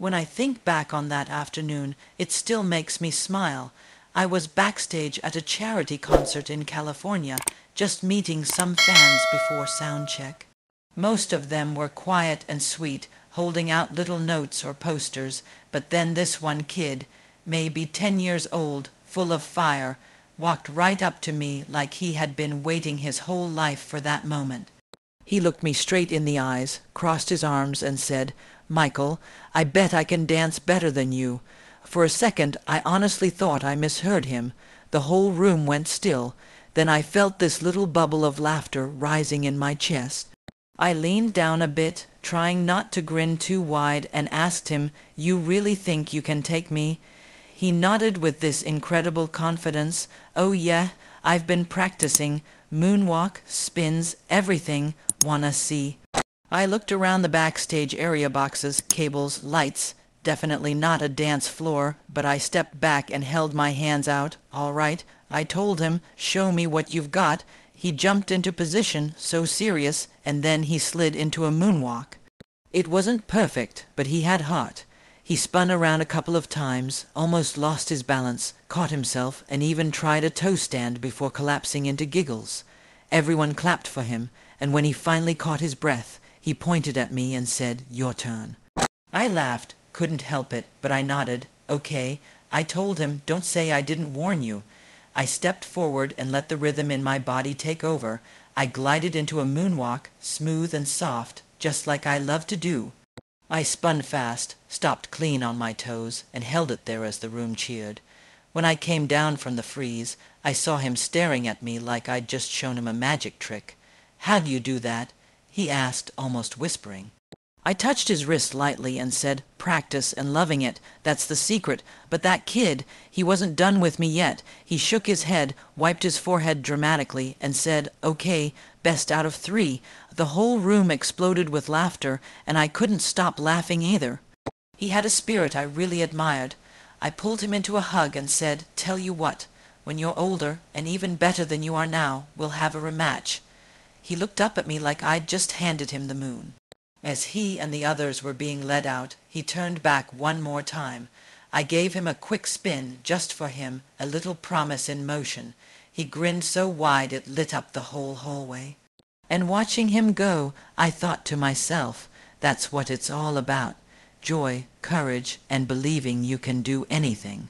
When I think back on that afternoon, it still makes me smile. I was backstage at a charity concert in California, just meeting some fans before sound check. Most of them were quiet and sweet, holding out little notes or posters, but then this one kid, maybe 10 years old, full of fire, walked right up to me like he had been waiting his whole life for that moment. He looked me straight in the eyes, crossed his arms, and said, "Michael, I bet I can dance better than you." For a second I honestly thought I misheard him. The whole room went still. Then I felt this little bubble of laughter rising in my chest. I leaned down a bit, trying not to grin too wide, and asked him, "You really think you can take me?" He nodded with this incredible confidence. "Oh yeah, I've been practicing. Moonwalk, spins, everything. Wanna see?" I looked around the backstage area, boxes, cables, lights. Definitely not a dance floor, but I stepped back and held my hands out. "All right," I told him, "show me what you've got." He jumped into position, so serious, and then he slid into a moonwalk. It wasn't perfect, but he had heart. He spun around a couple of times, almost lost his balance, caught himself, and even tried a toe stand before collapsing into giggles. Everyone clapped for him, and when he finally caught his breath, he pointed at me and said, "Your turn." I laughed, couldn't help it, but I nodded. "Okay." I told him, "Don't say I didn't warn you." I stepped forward and let the rhythm in my body take over. I glided into a moonwalk, smooth and soft, just like I love to do. I spun fast, stopped clean on my toes, and held it there as the room cheered. When I came down from the freeze, I saw him staring at me like I'd just shown him a magic trick. "How do you do that?" he asked, almost whispering. I touched his wrist lightly and said, "Practice and loving it. That's the secret." But that kid, he wasn't done with me yet. He shook his head, wiped his forehead dramatically, and said, "Okay, best out of 3. The whole room exploded with laughter, and I couldn't stop laughing either. He had a spirit I really admired. I pulled him into a hug and said, "Tell you what, when you're older, and even better than you are now, we'll have a rematch." He looked up at me like I'd just handed him the moon. As he and the others were being led out, he turned back one more time. I gave him a quick spin, just for him, a little promise in motion. He grinned so wide it lit up the whole hallway. And watching him go, I thought to myself, that's what it's all about. Joy, courage, and believing you can do anything.